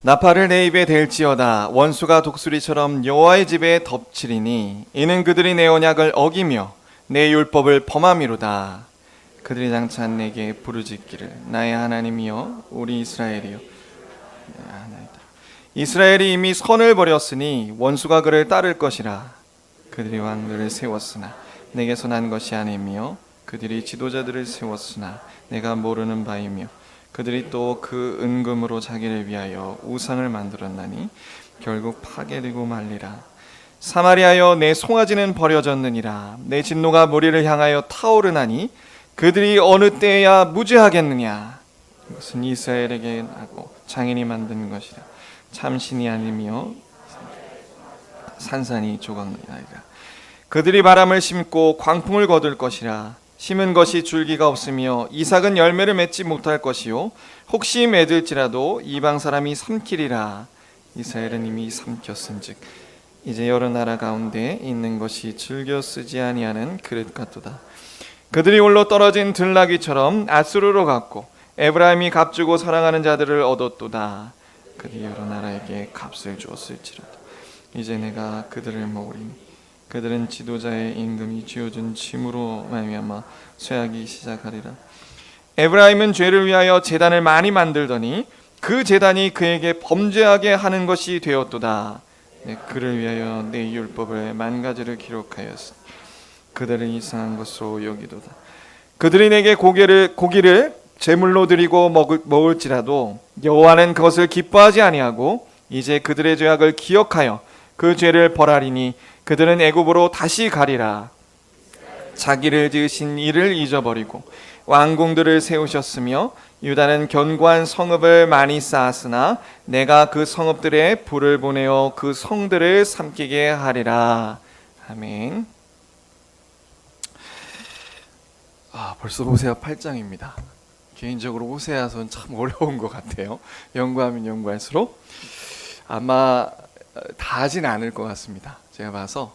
나팔을 내 입에 댈지어다. 원수가 독수리처럼 여호와의 집에 덮치리니 이는 그들이 내 언약을 어기며 내 율법을 범함이로다. 그들이 장차 내게 부르짖기를 나의 하나님이여 우리 이스라엘이여. 이스라엘이 이미 선을 버렸으니 원수가 그를 따를 것이라. 그들이 왕들을 세웠으나 내게서 난 것이 아니며 그들이 지도자들을 세웠으나 내가 모르는 바이며 그들이 또 그 은금으로 자기를 위하여 우상을 만들었나니 결국 파괴되고 말리라. 사마리아여 내 송아지는 버려졌느니라. 내 진노가 무리를 향하여 타오르나니 그들이 어느 때야 무죄하겠느냐. 이것은 이스라엘에게 하고 장인이 만든 것이라. 참신이 아니며 산산이 조각나리라. 그들이 바람을 심고 광풍을 거둘 것이라. 심은 것이 줄기가 없으며 이삭은 열매를 맺지 못할 것이요 혹시 맺을지라도 이방 사람이 삼키리라. 이스라엘은 이미 삼켰은즉 이제 여러 나라 가운데 있는 것이 즐겨 쓰지 아니하는 그릇 같도다. 그들이 홀로 떨어진 들나귀처럼 아수르로 갔고 에브라임이 값주고 사랑하는 자들을 얻었도다. 그들이 여러 나라에게 값을 주었을지라도 이제 내가 그들을 먹으리니 그들은 지도자의 임금이 쥐어준 짐으로 말미암아 쇠하기 시작하리라. 에브라임은 죄를 위하여 제단을 많이 만들더니 그 제단이 그에게 범죄하게 하는 것이 되었도다. 그를 위하여 내 율법을 만 가지를 기록하였으니 그들은 이상한 것으로 여기도다. 그들이 내게 고기를 제물로 드리고 먹을지라도 여호와는 그것을 기뻐하지 아니하고 이제 그들의 죄악을 기억하여 그 죄를 벌하리니 그들은 애굽으로 다시 가리라. 자기를 지으신 이를 잊어버리고 왕궁들을 세우셨으며 유다는 견고한 성읍을 많이 쌓았으나 내가 그 성읍들에 불을 보내어 그 성들을 삼키게 하리라. 아멘. 벌써 호세아 8장입니다. 개인적으로 호세아서는 참 어려운 것 같아요. 연구하면 연구할수록 아마 다 하진 않을 것 같습니다. 제가 봐서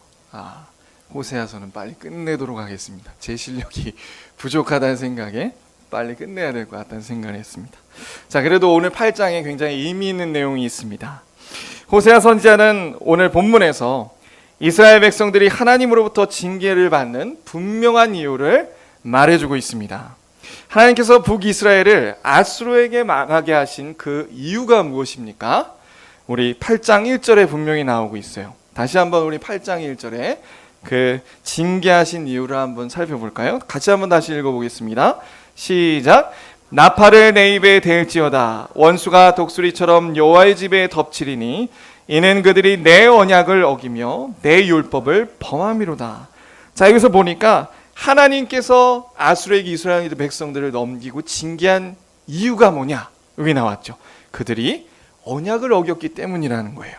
호세아서는 빨리 끝내도록 하겠습니다. 제 실력이 부족하다는 생각에 빨리 끝내야 될 것 같다는 생각을 했습니다. 자, 그래도 오늘 8장에 굉장히 의미 있는 내용이 있습니다. 호세아 선지자는 오늘 본문에서 이스라엘 백성들이 하나님으로부터 징계를 받는 분명한 이유를 말해주고 있습니다. 하나님께서 북이스라엘을 아수르에게 망하게 하신 그 이유가 무엇입니까? 우리 8장 1절에 분명히 나오고 있어요. 다시 한번 우리 8장 1절에 그 징계하신 이유를 한번 살펴볼까요? 같이 한번 다시 읽어보겠습니다. 시작. 나팔을 내 입에 댈지어다. 원수가 독수리처럼 여호와의 집에 덮치리니 이는 그들이 내 언약을 어기며 내 율법을 범함이로다. 자, 여기서 보니까 하나님께서 아수르에게 이스라엘 백성들을 넘기고 징계한 이유가 뭐냐? 여기 나왔죠. 그들이 언약을 어겼기 때문이라는 거예요.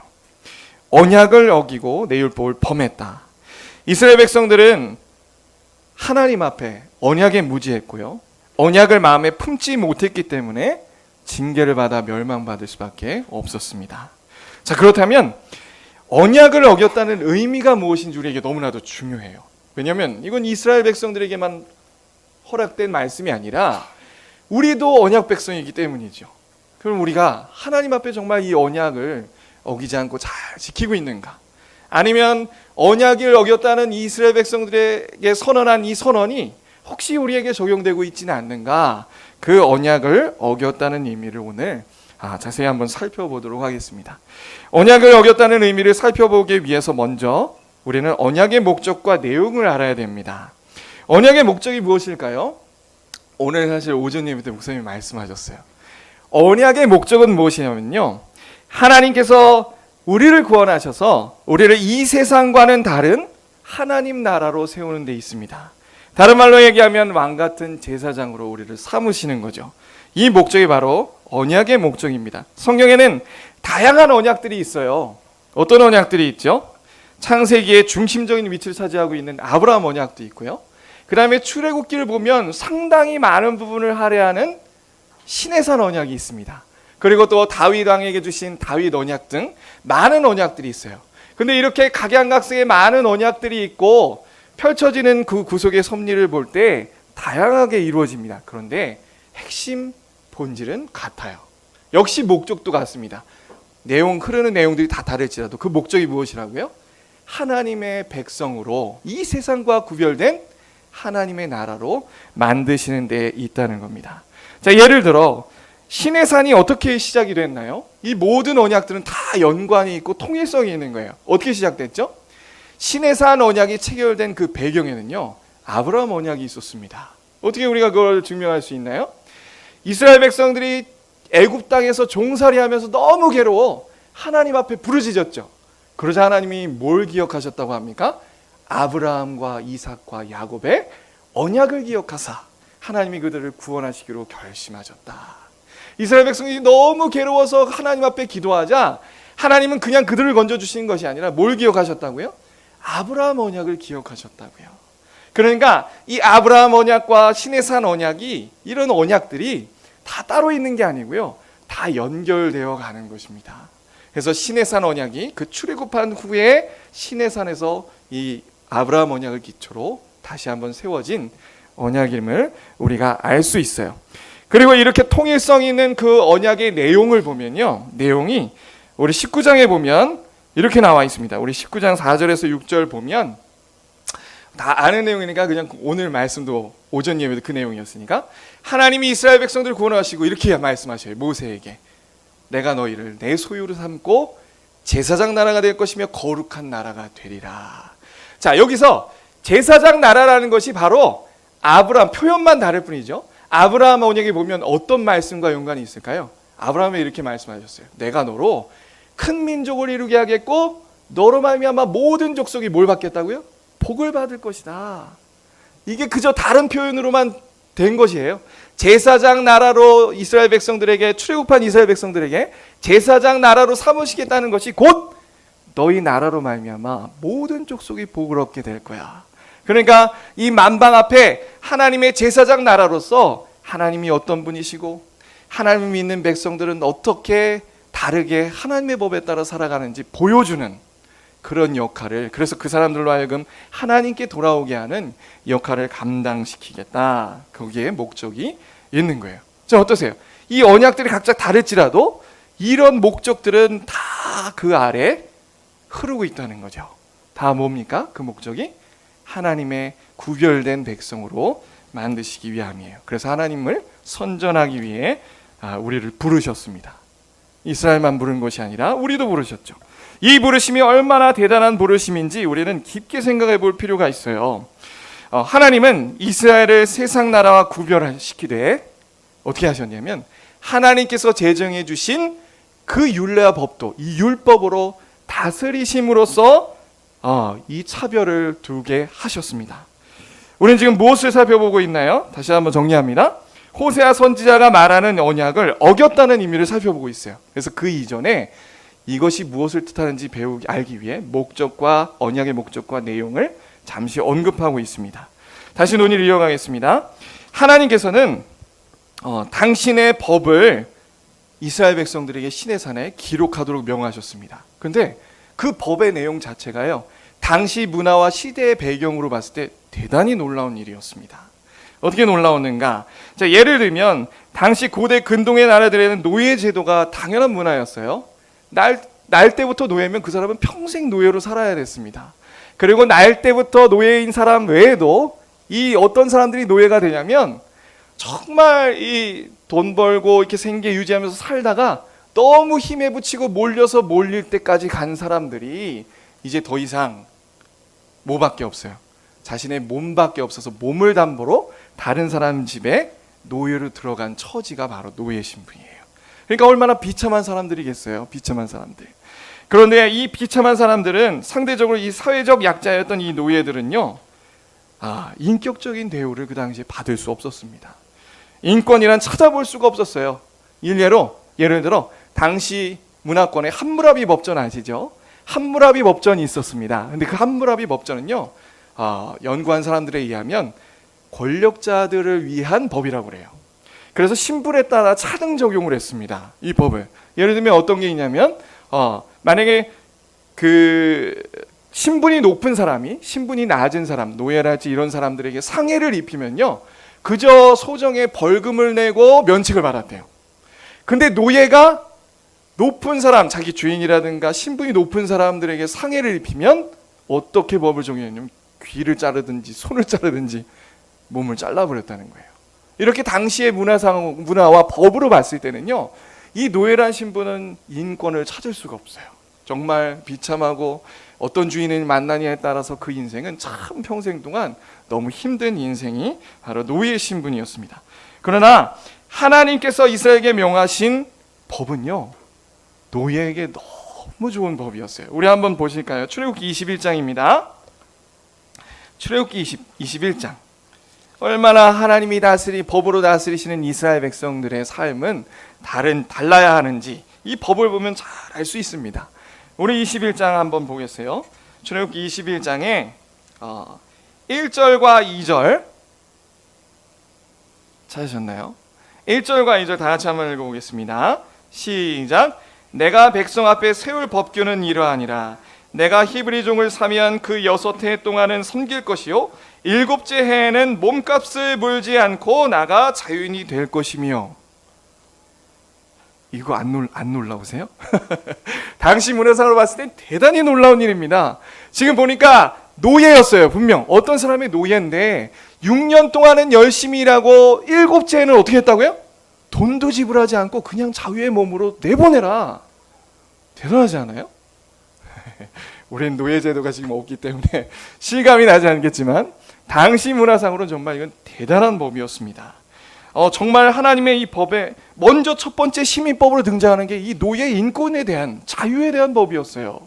언약을 어기고 내 율법을 범했다. 이스라엘 백성들은 하나님 앞에 언약에 무지했고요. 언약을 마음에 품지 못했기 때문에 징계를 받아 멸망받을 수밖에 없었습니다. 자, 그렇다면 언약을 어겼다는 의미가 무엇인지 우리에게 너무나도 중요해요. 왜냐하면 이건 이스라엘 백성들에게만 허락된 말씀이 아니라 우리도 언약 백성이기 때문이죠. 그럼 우리가 하나님 앞에 정말 이 언약을 어기지 않고 잘 지키고 있는가? 아니면 언약을 어겼다는 이스라엘 백성들에게 선언한 이 선언이 혹시 우리에게 적용되고 있지는 않는가? 그 언약을 어겼다는 의미를 오늘 자세히 한번 살펴보도록 하겠습니다. 언약을 어겼다는 의미를 살펴보기 위해서 먼저 우리는 언약의 목적과 내용을 알아야 됩니다. 언약의 목적이 무엇일까요? 오늘 사실 오전 예배 때 목사님이 말씀하셨어요. 언약의 목적은 무엇이냐면요, 하나님께서 우리를 구원하셔서 우리를 이 세상과는 다른 하나님 나라로 세우는 데 있습니다. 다른 말로 얘기하면 왕같은 제사장으로 우리를 삼으시는 거죠. 이 목적이 바로 언약의 목적입니다. 성경에는 다양한 언약들이 있어요. 어떤 언약들이 있죠? 창세기의 중심적인 위치를 차지하고 있는 아브라함 언약도 있고요. 그 다음에 출애굽기를 보면 상당히 많은 부분을 할애하는 시내산 언약이 있습니다. 그리고 또 다윗 왕에게 주신 다윗 언약 등 많은 언약들이 있어요. 근데 이렇게 각양각색의 많은 언약들이 있고 펼쳐지는 그 구속의 섭리를 볼 때 다양하게 이루어집니다. 그런데 핵심 본질은 같아요. 역시 목적도 같습니다. 흐르는 내용들이 다 다를지라도 그 목적이 무엇이라고요? 하나님의 백성으로 이 세상과 구별된 하나님의 나라로 만드시는 데 있다는 겁니다. 자, 예를 들어 신의 산이 어떻게 시작이 됐나요? 이 모든 언약들은 다 연관이 있고 통일성이 있는 거예요. 어떻게 시작됐죠? 신의 산 언약이 체결된 그 배경에는요, 아브라함 언약이 있었습니다. 어떻게 우리가 그걸 증명할 수 있나요? 이스라엘 백성들이 애굽 땅에서 종살이하면서 너무 괴로워 하나님 앞에 부르짖었죠. 그러자 하나님이 뭘 기억하셨다고 합니까? 아브라함과 이삭과 야곱의 언약을 기억하사 하나님이 그들을 구원하시기로 결심하셨다. 이스라엘 백성이 너무 괴로워서 하나님 앞에 기도하자 하나님은 그냥 그들을 건져주시는 것이 아니라 뭘 기억하셨다고요? 아브라함 언약을 기억하셨다고요. 그러니까 이 아브라함 언약과 신의 산 언약이, 이런 언약들이 다 따로 있는 게 아니고요, 다 연결되어 가는 것입니다. 그래서 신의 산 언약이 그 출애굽한 후에 신의 산에서 이 아브라함 언약을 기초로 다시 한번 세워진 언약임을 우리가 알 수 있어요. 그리고 이렇게 통일성 있는 그 언약의 내용을 보면요, 내용이 우리 19장에 보면 이렇게 나와 있습니다. 우리 19장 4절에서 6절 보면 다 아는 내용이니까 그냥 오늘 말씀도 오전 예배도 그 내용이었으니까, 하나님이 이스라엘 백성들을 구원하시고 이렇게 말씀하셔요. 모세에게 내가 너희를 내 소유로 삼고 제사장 나라가 될 것이며 거룩한 나라가 되리라. 자, 여기서 제사장 나라라는 것이 바로 아브라함, 표현만 다를 뿐이죠. 아브라함 언약에 보면 어떤 말씀과 연관이 있을까요? 아브라함이 이렇게 말씀하셨어요. 내가 너로 큰 민족을 이루게 하겠고 너로 말미암아 모든 족속이 뭘 받겠다고요? 복을 받을 것이다. 이게 그저 다른 표현으로만 된 것이에요. 제사장 나라로 이스라엘 백성들에게, 출애굽한 이스라엘 백성들에게 제사장 나라로 삼으시겠다는 것이 곧 너희 나라로 말미암아 모든 족속이 복을 얻게 될 거야. 그러니까 이 만방 앞에 하나님의 제사장 나라로서 하나님이 어떤 분이시고 하나님 믿는 백성들은 어떻게 다르게 하나님의 법에 따라 살아가는지 보여주는 그런 역할을, 그래서 그 사람들로 하여금 하나님께 돌아오게 하는 역할을 감당시키겠다. 거기에 목적이 있는 거예요. 자, 어떠세요? 이 언약들이 각자 다를지라도 이런 목적들은 다 그 아래 흐르고 있다는 거죠. 다 뭡니까? 그 목적이 하나님의 구별된 백성으로 만드시기 위함이에요. 그래서 하나님을 선전하기 위해 우리를 부르셨습니다. 이스라엘만 부른 것이 아니라 우리도 부르셨죠. 이 부르심이 얼마나 대단한 부르심인지 우리는 깊게 생각해 볼 필요가 있어요. 하나님은 이스라엘을 세상 나라와 구별시키되 어떻게 하셨냐면, 하나님께서 제정해 주신 그 율례와 법도 이 율법으로 다스리심으로써 이 차별을 두게 하셨습니다. 우리는 지금 무엇을 살펴보고 있나요? 다시 한번 정리합니다. 호세아 선지자가 말하는 언약을 어겼다는 의미를 살펴보고 있어요. 그래서 그 이전에 이것이 무엇을 뜻하는지 알기 위해 목적과 언약의 목적과 내용을 잠시 언급하고 있습니다. 다시 논의를 이어가겠습니다. 하나님께서는 당신의 법을 이스라엘 백성들에게 시내 산에 기록하도록 명하셨습니다. 그런데 그 법의 내용 자체가요, 당시 문화와 시대의 배경으로 봤을 때 대단히 놀라운 일이었습니다. 어떻게 놀라웠는가? 자, 예를 들면 당시 고대 근동의 나라들에는 노예 제도가 당연한 문화였어요. 날 때부터 노예면 그 사람은 평생 노예로 살아야 됐습니다. 그리고 날 때부터 노예인 사람 외에도 이 어떤 사람들이 노예가 되냐면 정말 이 돈 벌고 이렇게 생계 유지하면서 살다가 너무 힘에 부치고 몰릴 때까지 간 사람들이 이제 더 이상 뭐밖에 없어요. 자신의 몸밖에 없어서 몸을 담보로 다른 사람 집에 노예로 들어간 처지가 바로 노예 신분이에요. 그러니까 얼마나 비참한 사람들이겠어요. 비참한 사람들. 그런데 이 비참한 사람들은 상대적으로 이 사회적 약자였던 이 노예들은요, 인격적인 대우를 그 당시에 받을 수 없었습니다. 인권이란 찾아볼 수가 없었어요. 예를 들어 당시 문화권에 함무라비 법전 아시죠? 함무라비 법전이 있었습니다. 근데 그 함무라비 법전은요, 연구한 사람들에 의하면 권력자들을 위한 법이라고 그래요. 그래서 신분에 따라 차등 적용을 했습니다. 이 법을. 예를 들면 어떤 게 있냐면, 만약에 그 신분이 높은 사람이 신분이 낮은 사람, 노예랄지 이런 사람들에게 상해를 입히면요, 그저 소정의 벌금을 내고 면책을 받았대요. 근데 노예가 높은 사람, 자기 주인이라든가 신분이 높은 사람들에게 상해를 입히면 어떻게 법을 정했냐면 귀를 자르든지 손을 자르든지 몸을 잘라버렸다는 거예요. 이렇게 당시의 문화와 법으로 봤을 때는요, 이 노예란 신분은 인권을 찾을 수가 없어요. 정말 비참하고 어떤 주인을 만나냐에 따라서 그 인생은 참 평생 동안 너무 힘든 인생이 바로 노예 신분이었습니다. 그러나 하나님께서 이스라엘에게 명하신 법은요, 노예에게 너무 좋은 법이었어요. 우리 한번 보실까요? 출애굽기 21장입니다. 출애굽기 21장. 얼마나 하나님이 법으로 다스리시는 이스라엘 백성들의 삶은 달라야 하는지 이 법을 보면 잘 알 수 있습니다. 우리 21장 한번 보겠어요. 출애굽기 21장에 1절과 2절 찾으셨나요? 1절과 2절 다 같이 한번 읽어보겠습니다. 시작. 내가 백성 앞에 세울 법규는 이러하니라. 내가 히브리 종을 사면 그 6해 동안은 섬길 것이요 7째 해에는 몸값을 물지 않고 나가 자유인이 될 것이며. 이거 안 놀라우세요? 당시 문화상으로 봤을 땐 대단히 놀라운 일입니다. 지금 보니까 노예였어요. 분명 어떤 사람이 노예인데 6년 동안은 열심히 일하고 7째 해는 어떻게 했다고요? 돈도 지불하지 않고 그냥 자유의 몸으로 내보내라. 대단하지 않아요? 우린 노예제도가 지금 없기 때문에 실감이 나지 않겠지만 당시 문화상으로는 정말 이건 대단한 법이었습니다. 정말 하나님의 이 법에 먼저 첫 번째 시민법으로 등장하는 게 이 노예 인권에 대한 자유에 대한 법이었어요.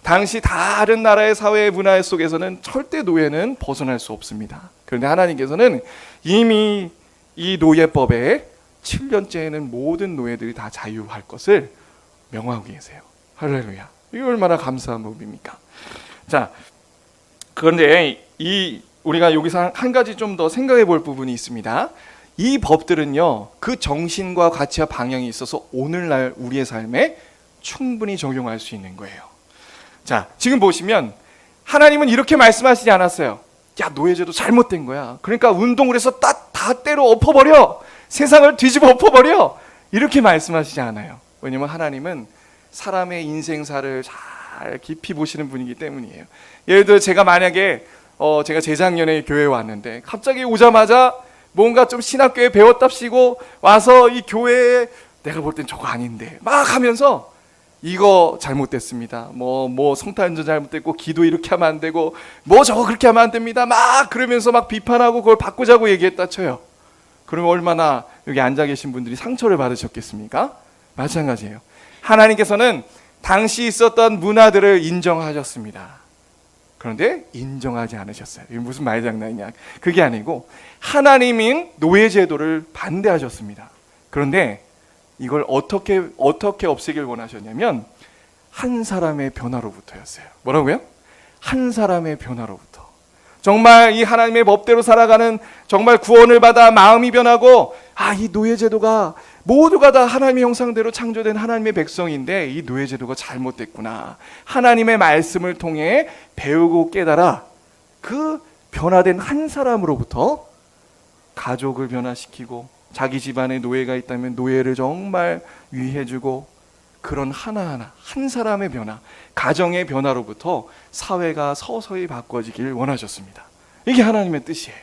당시 다른 나라의 사회 문화 속에서는 절대 노예는 벗어날 수 없습니다. 그런데 하나님께서는 이미 이 노예법에 7년째에는 모든 노예들이 다 자유할 것을 명하고 계세요. 할렐루야. 이게 얼마나 감사한 법입니까? 자, 그런데 우리가 여기서 한 가지 좀 더 생각해 볼 부분이 있습니다. 이 법들은요, 그 정신과 가치와 방향이 있어서 오늘날 우리의 삶에 충분히 적용할 수 있는 거예요. 자, 지금 보시면 하나님은 이렇게 말씀하시지 않았어요. 야, 노예제도 잘못된 거야. 그러니까 운동을 해서 다 때려 엎어버려. 세상을 뒤집어 엎어버려. 이렇게 말씀하시지 않아요. 왜냐하면 하나님은 사람의 인생사를 잘 깊이 보시는 분이기 때문이에요. 예를 들어 제가 만약에 제가 재작년에 교회에 왔는데 갑자기 오자마자 뭔가 좀 신학교에 배웠답시고 와서 이 교회에 내가 볼 땐 저거 아닌데 막 하면서 이거 잘못됐습니다. 뭐 성탄절 잘못됐고 기도 이렇게 하면 안 되고 뭐 저거 그렇게 하면 안 됩니다. 막 그러면서 막 비판하고 그걸 바꾸자고 얘기했다 쳐요. 그러면 얼마나 여기 앉아 계신 분들이 상처를 받으셨겠습니까? 마찬가지예요. 하나님께서는 당시 있었던 문화들을 인정하셨습니다. 그런데 인정하지 않으셨어요. 이게 무슨 말장난이냐. 그게 아니고 하나님인 노예제도를 반대하셨습니다. 그런데 이걸 어떻게 없애길 원하셨냐면 한 사람의 변화로부터였어요. 뭐라고요? 한 사람의 변화로부터. 정말 이 하나님의 법대로 살아가는 정말 구원을 받아 마음이 변하고 이 노예제도가 모두가 다 하나님의 형상대로 창조된 하나님의 백성인데 이 노예제도가 잘못됐구나. 하나님의 말씀을 통해 배우고 깨달아 그 변화된 한 사람으로부터 가족을 변화시키고 자기 집안에 노예가 있다면 노예를 정말 위해주고 그런 하나하나 한 사람의 변화, 가정의 변화로부터 사회가 서서히 바꿔지길 원하셨습니다. 이게 하나님의 뜻이에요.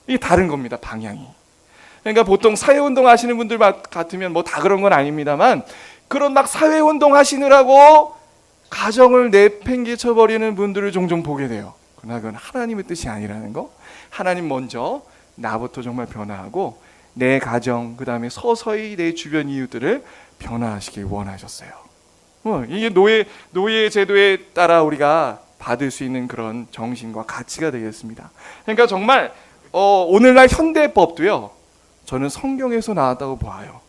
이게 다른 겁니다. 방향이. 그러니까 보통 사회운동 하시는 분들 같으면 뭐 다 그런 건 아닙니다만 그런 막 사회운동 하시느라고 가정을 내팽개쳐버리는 분들을 종종 보게 돼요. 그러나 그건 하나님의 뜻이 아니라는 거. 하나님 먼저 나부터 정말 변화하고 내 가정, 그 다음에 서서히 내 주변 이웃들을 변화하시길 원하셨어요. 이게 노예 제도에 따라 우리가 받을 수 있는 그런 정신과 가치가 되겠습니다. 그러니까 정말 오늘날 현대법도요, 저는 성경에서 나왔다고 봐요.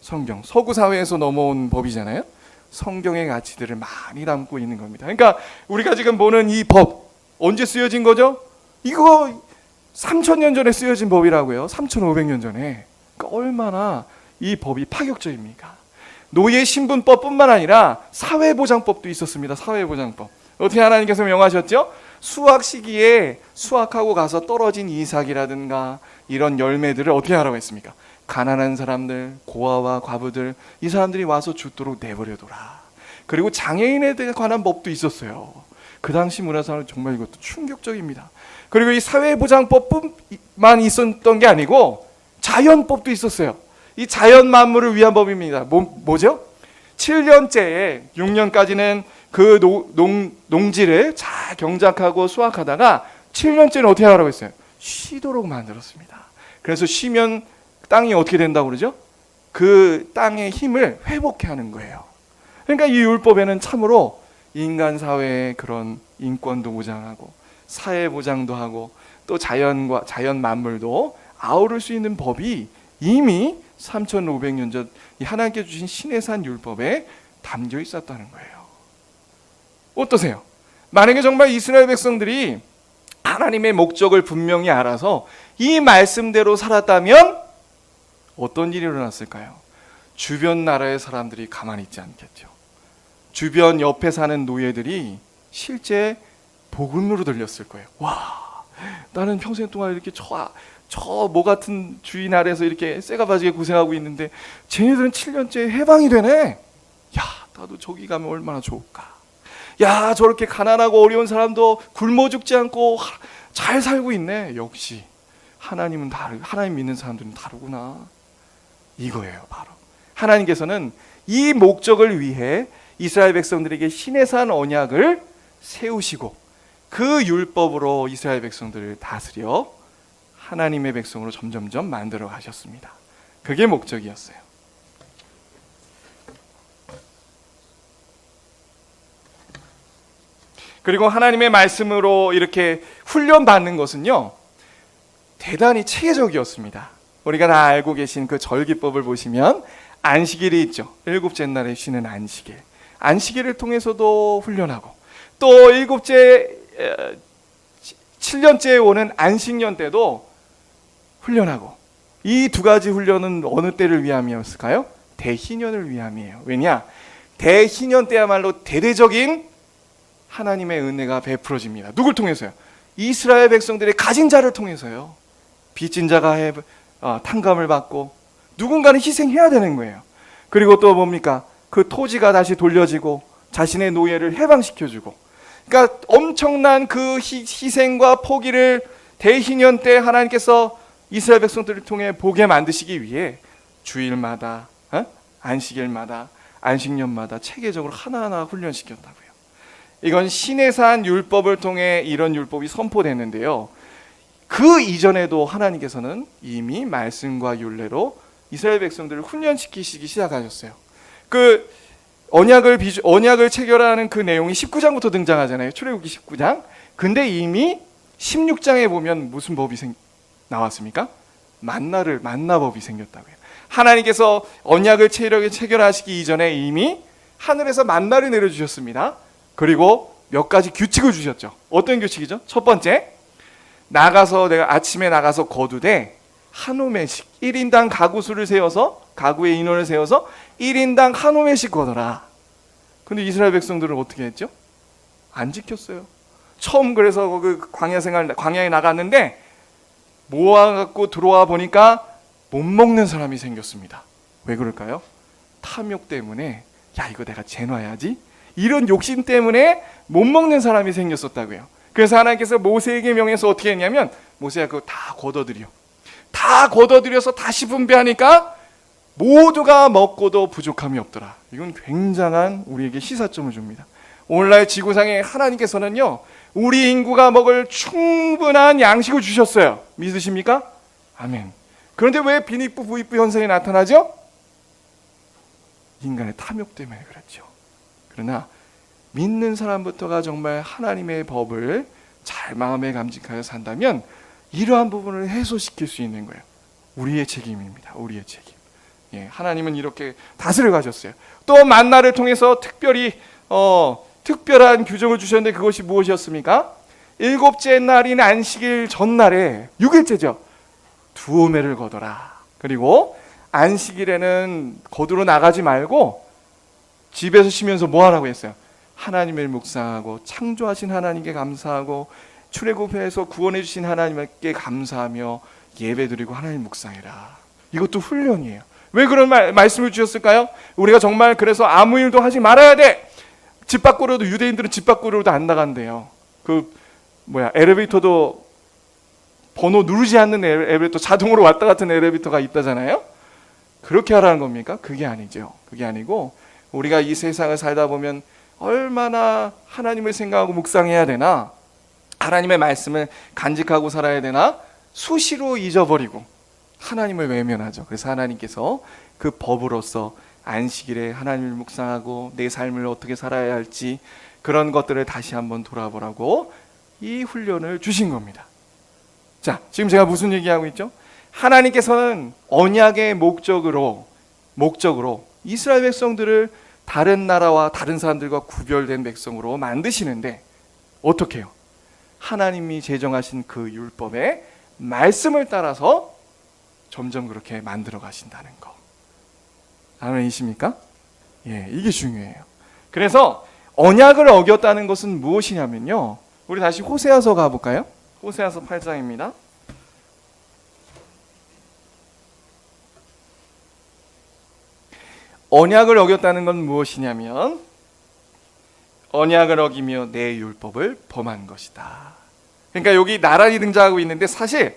성경, 서구 사회에서 넘어온 법이잖아요. 성경의 가치들을 많이 담고 있는 겁니다. 그러니까 우리가 지금 보는 이 법 언제 쓰여진 거죠? 이거 3,000년 전에 쓰여진 법이라고요. 3,500년 전에. 그러니까 얼마나 이 법이 파격적입니까? 노예 신분법뿐만 아니라 사회보장법도 있었습니다. 사회보장법. 어떻게 하나님께서 명하셨죠? 수확 시기에 수확하고 가서 떨어진 이삭이라든가 이런 열매들을 어떻게 하라고 했습니까? 가난한 사람들, 고아와 과부들, 이 사람들이 와서 죽도록 내버려둬라. 그리고 장애인에 관한 법도 있었어요. 그 당시 문화상은 정말 이것도 충격적입니다. 그리고 이 사회보장법만 있었던 게 아니고 자연법도 있었어요. 이 자연 만물을 위한 법입니다. 뭐죠? 7년째에 6년까지는 그 농지를 잘 경작하고 수확하다가 7년째는 어떻게 하라고 했어요? 쉬도록 만들었습니다. 그래서 쉬면 땅이 어떻게 된다고 그러죠? 그 땅의 힘을 회복해 하는 거예요. 그러니까 이 율법에는 참으로 인간 사회의 그런 인권도 보장하고 사회 보장도 하고 또 자연 만물도 아우를 수 있는 법이 이미 3,500년 전 이 하나님께 주신 신의 산 율법에 담겨 있었다는 거예요. 어떠세요? 만약에 정말 이스라엘 백성들이 하나님의 목적을 분명히 알아서 이 말씀대로 살았다면 어떤 일이 일어났을까요? 주변 나라의 사람들이 가만히 있지 않겠죠. 주변 옆에 사는 노예들이 실제 복음으로 들렸을 거예요. 와, 나는 평생 동안 이렇게 저 뭐 같은 주인 아래에서 이렇게 쇠가 바지게 고생하고 있는데 쟤네들은 7년째 해방이 되네. 야, 나도 저기 가면 얼마나 좋을까. 야, 저렇게 가난하고 어려운 사람도 굶어 죽지 않고 잘 살고 있네. 역시 하나님 믿는 사람들은 다르구나. 이거예요. 바로 하나님께서는 이 목적을 위해 이스라엘 백성들에게 신의 산 언약을 세우시고 그 율법으로 이스라엘 백성들을 다스려 하나님의 백성으로 점점점 만들어 가셨습니다. 그게 목적이었어요. 그리고 하나님의 말씀으로 이렇게 훈련받는 것은요, 대단히 체계적이었습니다. 우리가 다 알고 계신 그 절기법을 보시면 안식일이 있죠. 일곱째 날에 쉬는 안식일. 안식일을 통해서도 훈련하고 또 7년째에 오는 안식년 때도 훈련하고, 이 두 가지 훈련은 어느 때를 위함이었을까요? 대희년을 위함이에요. 왜냐? 대희년 때야말로 대대적인 하나님의 은혜가 베풀어집니다. 누굴 통해서요? 이스라엘 백성들의 가진 자를 통해서요. 빚진 자가 탕감을 받고 누군가는 희생해야 되는 거예요. 그리고 또 뭡니까? 그 토지가 다시 돌려지고 자신의 노예를 해방시켜주고, 그러니까 엄청난 그 희생과 포기를 대희년 때 하나님께서 이스라엘 백성들을 통해 보게 만드시기 위해 주일마다, 안식일마다, 안식년마다 체계적으로 하나하나 훈련시켰다고요. 이건 신의 산 율법을 통해 이런 율법이 선포됐는데요, 그 이전에도 하나님께서는 이미 말씀과 율례로 이스라엘 백성들을 훈련시키시기 시작하셨어요. 그 언약을 체결하는 그 내용이 19장부터 등장하잖아요. 출애굽기 19장. 근데 이미 16장에 보면 무슨 법이 나왔습니까? 만나법이 생겼다고요. 하나님께서 언약을 체결하시기 이전에 이미 하늘에서 만나를 내려주셨습니다. 그리고 몇 가지 규칙을 주셨죠. 어떤 규칙이죠? 첫 번째, 내가 아침에 나가서 거두되 한 호매씩 1인당 가구 수를 세워서, 가구의 인원을 세워서 1인당 한 호매씩 거둬라. 근데 이스라엘 백성들은 어떻게 했죠? 안 지켰어요. 처음 그래서 그 광야에 나갔는데 모아갖고 들어와 보니까 못 먹는 사람이 생겼습니다. 왜 그럴까요? 탐욕 때문에, 야, 이거 내가 재놔야지, 이런 욕심 때문에 못 먹는 사람이 생겼었다고요. 그래서 하나님께서 모세에게 명해서 어떻게 했냐면, 모세야 그거 다 걷어들여서 다시 분배하니까 모두가 먹고도 부족함이 없더라. 이건 굉장한 우리에게 시사점을 줍니다. 오늘날 지구상에 하나님께서는요, 우리 인구가 먹을 충분한 양식을 주셨어요. 믿으십니까? 아멘. 그런데 왜 빈익부 부익부 현상이 나타나죠? 인간의 탐욕 때문에 그렇죠. 그러나 믿는 사람부터가 정말 하나님의 법을 잘 마음에 감직하여 산다면 이러한 부분을 해소시킬 수 있는 거예요. 우리의 책임입니다. 우리의 책임. 예, 하나님은 이렇게 다스려 가셨어요. 또 만나를 통해서 특별한 규정을 주셨는데 그것이 무엇이었습니까? 7째 날인 안식일 전날에 6일째죠. 2호매를 거둬라. 그리고 안식일에는 거두러 나가지 말고 집에서 쉬면서 뭐 하라고 했어요? 하나님을 묵상하고 창조하신 하나님께 감사하고 출애굽해서 구원해 주신 하나님께 감사하며 예배드리고 하나님 묵상해라. 이것도 훈련이에요. 왜 그런 말씀을 주셨을까요? 우리가 정말 그래서 아무 일도 하지 말아야 돼. 집 밖으로도, 유대인들은 집 밖으로도 안 나간대요. 엘리베이터도 번호 누르지 않는 엘리베이터, 자동으로 왔다 갔던 엘리베이터가 있다잖아요. 그렇게 하라는 겁니까? 그게 아니죠. 그게 아니고 우리가 이 세상을 살다 보면 얼마나 하나님을 생각하고 묵상해야 되나, 하나님의 말씀을 간직하고 살아야 되나, 수시로 잊어버리고 하나님을 외면하죠. 그래서 하나님께서 그 법으로서 안식일에 하나님을 묵상하고 내 삶을 어떻게 살아야 할지 그런 것들을 다시 한번 돌아보라고 이 훈련을 주신 겁니다. 자, 지금 제가 무슨 얘기하고 있죠? 하나님께서는 언약의 목적으로 이스라엘 백성들을 다른 나라와 다른 사람들과 구별된 백성으로 만드시는데 어떻게 해요? 하나님이 제정하신 그 율법의 말씀을 따라서 점점 그렇게 만들어 가신다는 거. 아멘이십니까? 예, 이게 중요해요. 그래서 언약을 어겼다는 것은 무엇이냐면요, 우리 다시 호세아서 가볼까요? 호세아서 8장입니다. 언약을 어겼다는 건 무엇이냐면 언약을 어기며 내 율법을 범한 것이다. 그러니까 여기 나란히 등장하고 있는데 사실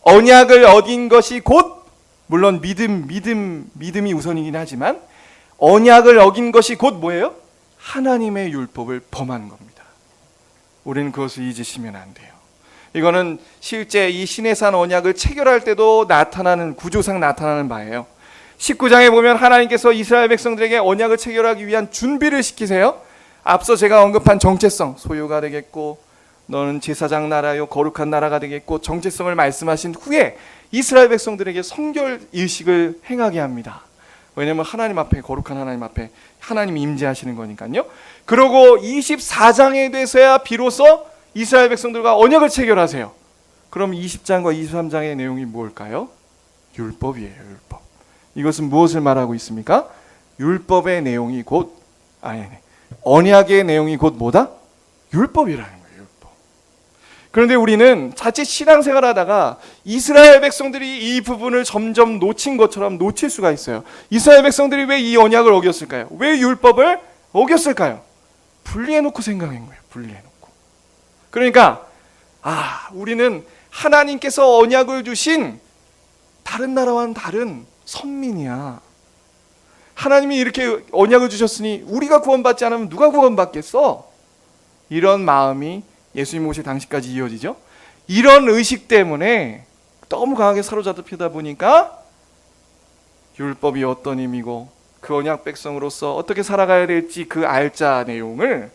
언약을 어긴 것이 곧, 물론 믿음이 우선이긴 하지만 언약을 어긴 것이 곧 뭐예요? 하나님의 율법을 범한 겁니다. 우리는 그것을 잊으시면 안 돼요. 이거는 실제 이 시내산 언약을 체결할 때도 나타나는, 구조상 나타나는 바예요. 19장에 보면 하나님께서 이스라엘 백성들에게 언약을 체결하기 위한 준비를 시키세요. 앞서 제가 언급한 정체성, 소유가 되겠고 너는 제사장 나라요 거룩한 나라가 되겠고 정체성을 말씀하신 후에 이스라엘 백성들에게 성결 의식을 행하게 합니다. 왜냐하면 하나님 앞에, 거룩한 하나님 앞에 하나님이 임재하시는 거니까요. 그러고 24장에 돼서야 비로소 이스라엘 백성들과 언약을 체결하세요. 그럼 20장과 23장의 내용이 뭘까요? 율법이에요. 율법. 이것은 무엇을 말하고 있습니까? 율법의 내용이 곧, 언약의 내용이 곧 뭐다? 율법이라는 거예요. 율법. 그런데 우리는 자칫 신앙생활 하다가 이스라엘 백성들이 이 부분을 점점 놓친 것처럼 놓칠 수가 있어요. 이스라엘 백성들이 왜 이 언약을 어겼을까요? 왜 율법을 어겼을까요? 분리해놓고 생각한 거예요. 분리해놓고. 그러니까 우리는 하나님께서 언약을 주신 다른 나라와는 다른 선민이야. 하나님이 이렇게 언약을 주셨으니 우리가 구원받지 않으면 누가 구원받겠어? 이런 마음이 예수님 오실 당시까지 이어지죠. 이런 의식 때문에 너무 강하게 사로잡히다 보니까 율법이 어떤 의미고 그 언약 백성으로서 어떻게 살아가야 될지 그 알짜 내용을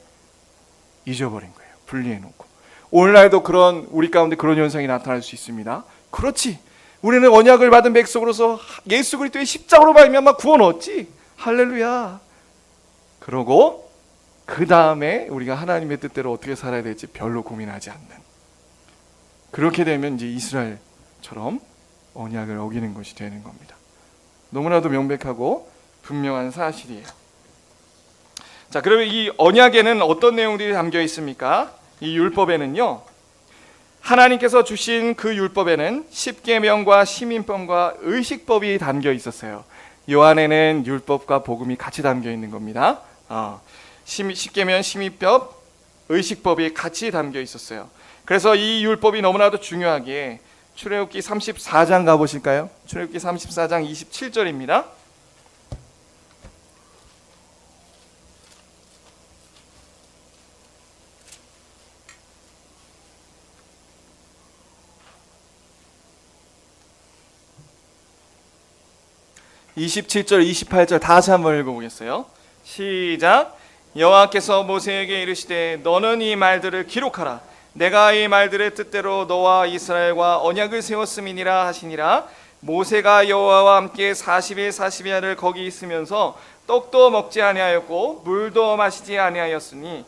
잊어버린 거예요. 분리해놓고. 오늘날도 우리 가운데 그런 현상이 나타날 수 있습니다. 그렇지, 우리는 언약을 받은 백성으로서 예수 그리스도의 십자가로 말미암아 구원 얻지. 할렐루야. 그러고 그 다음에 우리가 하나님의 뜻대로 어떻게 살아야 될지 별로 고민하지 않는, 그렇게 되면 이제 이스라엘처럼 언약을 어기는 것이 되는 겁니다. 너무나도 명백하고 분명한 사실이에요. 자, 그러면 이 언약에는 어떤 내용들이 담겨 있습니까? 이 율법에는요, 하나님께서 주신 그 율법에는 십계명과 시민법과 의식법이 담겨 있었어요. 요 안에는 율법과 복음이 같이 담겨 있는 겁니다. 십계명, 시민법, 의식법이 같이 담겨 있었어요. 그래서 이 율법이 너무나도 중요하기에 출애굽기 34장 가보실까요? 출애굽기 34장 27절입니다. (27절) 28절 다시 한번 읽어보겠어요. 시작. 여호와께서 모세에게 이르시되 너는 이 말들을 기록하라. 내가 이 말들의 뜻대로 너와 이스라엘과 언약을 세웠음이니라 하시니라. 모세가 여호와와 함께 40일 40야를 거기 있으면서 떡도 먹지 아니하였고 물도 마시지 아니하였으니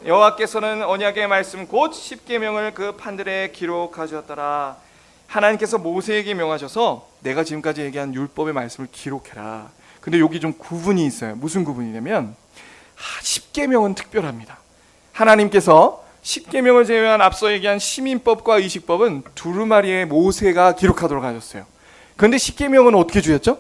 여호와께서는 언약의 말씀 곧 십계명을 그 판들에 기록하셨더라. 하나님께서 모세에게 명하셔서 내가 지금까지 얘기한 율법의 말씀을 기록해라. 근데 여기 좀 구분이 있어요. 무슨 구분이냐면 십계명은 특별합니다. 하나님께서 십계명을 제외한 앞서 얘기한 시민법과 의식법은 두루마리에 모세가 기록하도록 하셨어요. 그런데 십계명은 어떻게 주셨죠?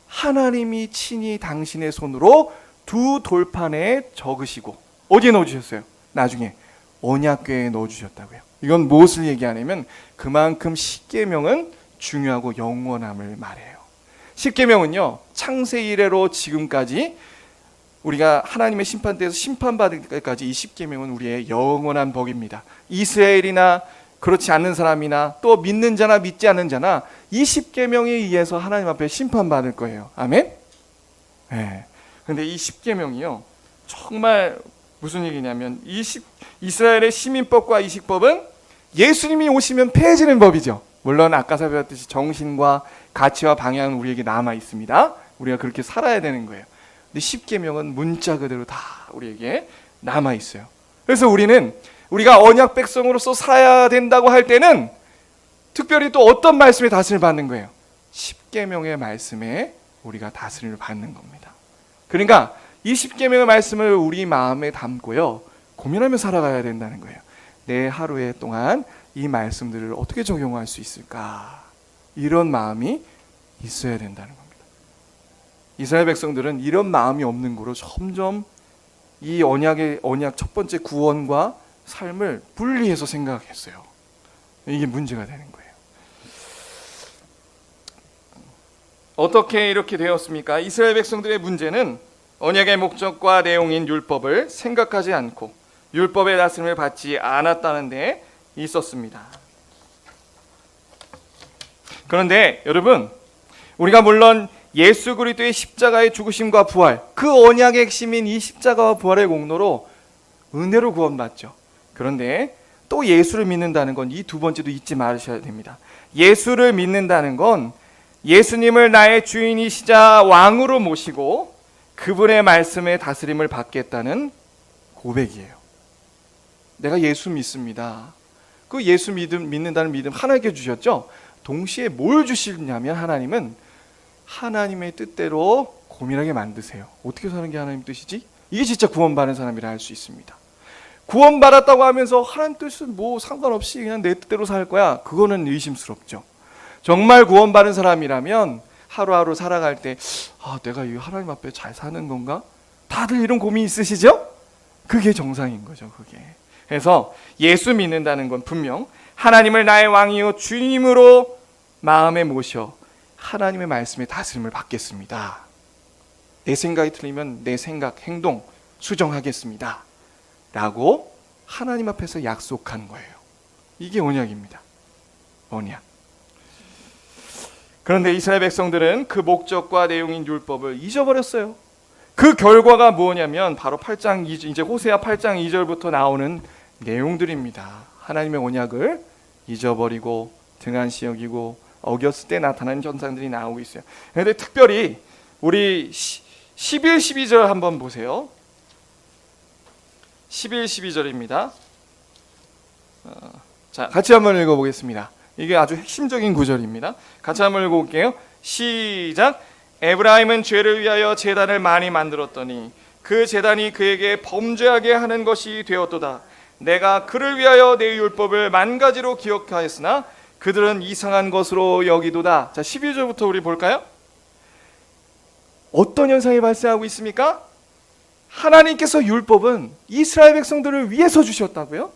하나님이 친히 당신의 손으로 두 돌판에 적으시고 어디에 넣어주셨어요? 나중에 언약궤에 넣어주셨다고요. 이건 무엇을 얘기하냐면 그만큼 십계명은 중요하고 영원함을 말해요. 십계명은요, 창세 이래로 지금까지 우리가 하나님의 심판대에서 심판받을 때까지 이 십계명은 우리의 영원한 법입니다. 이스라엘이나 그렇지 않는 사람이나 또 믿는 자나 믿지 않는 자나 이 십계명에 의해서 하나님 앞에 심판받을 거예요. 아멘? 네. 근데 이 십계명이요, 정말 무슨 얘기냐면 이스라엘의 시민법과 의식법은 예수님이 오시면 폐해지는 법이죠. 물론 아까 살펴봤듯이 정신과 가치와 방향은 우리에게 남아 있습니다. 우리가 그렇게 살아야 되는 거예요. 근데 십계명은 문자 그대로 다 우리에게 남아 있어요. 그래서 우리가 언약 백성으로서 살아야 된다고 할 때는 특별히 또 어떤 말씀에 다스림을 받는 거예요? 십계명의 말씀에 우리가 다스림을 받는 겁니다. 그러니까 이 십계명의 말씀을 우리 마음에 담고요, 고민하며 살아가야 된다는 거예요. 내 하루에 동안 이 말씀들을 어떻게 적용할 수 있을까? 이런 마음이 있어야 된다는 겁니다. 이스라엘 백성들은 이런 마음이 없는 거로 점점 이 언약 첫 번째 구원과 삶을 분리해서 생각했어요. 이게 문제가 되는 거예요. 어떻게 이렇게 되었습니까? 이스라엘 백성들의 문제는 언약의 목적과 내용인 율법을 생각하지 않고 율법의 다스림을 받지 않았다는 데 있었습니다. 그런데 여러분, 우리가 물론 예수 그리스도의 십자가의 죽으심과 부활, 그 언약의 핵심인 이 십자가와 부활의 공로로 은혜로 구원받죠. 그런데 또 예수를 믿는다는 건 이 두 번째도 잊지 마셔야 됩니다. 예수를 믿는다는 건 예수님을 나의 주인이시자 왕으로 모시고 그분의 말씀에 다스림을 받겠다는 고백이에요. 내가 예수 믿습니다. 그 예수 믿는다는 믿음 하나님께 주셨죠. 동시에 뭘 주시냐면 하나님은 하나님의 뜻대로 고민하게 만드세요. 어떻게 사는 게 하나님 뜻이지? 이게 진짜 구원받은 사람이라 할 수 있습니다. 구원받았다고 하면서 하나님 뜻은 뭐 상관없이 그냥 내 뜻대로 살 거야, 그거는 의심스럽죠. 정말 구원받은 사람이라면 하루하루 살아갈 때 내가 이 하나님 앞에 잘 사는 건가? 다들 이런 고민 있으시죠? 그게 정상인 거죠. 그게. 그래서 예수 믿는다는 건 분명 하나님을 나의 왕이요 주님으로 마음에 모셔 하나님의 말씀에 다스림을 받겠습니다. 내 생각이 틀리면 내 생각, 행동 수정하겠습니다 라고 하나님 앞에서 약속한 거예요. 이게 언약입니다. 언약. 그런데 이스라엘 백성들은 그 목적과 내용인 율법을 잊어버렸어요. 그 결과가 뭐냐면 바로 8장 이제 호세아 8장 2절부터 나오는 내용들입니다. 하나님의 언약을 잊어버리고 등한시 여기고 어겼을 때 나타나는 현상들이 나오고 있어요. 그런데 특별히 우리 11, 12절 한번 보세요. 11, 12절입니다. 자, 같이 한번 읽어보겠습니다. 이게 아주 핵심적인 구절입니다. 같이 한번 읽어볼게요. 시작. 에브라임은 죄를 위하여 제단을 많이 만들었더니 그 제단이 그에게 범죄하게 하는 것이 되었도다. 내가 그를 위하여 내 율법을 만가지로 기억하였으나 그들은 이상한 것으로 여기도다. 자, 12절부터 우리 볼까요? 어떤 현상이 발생하고 있습니까? 하나님께서 율법은 이스라엘 백성들을 위해서 주셨다고요?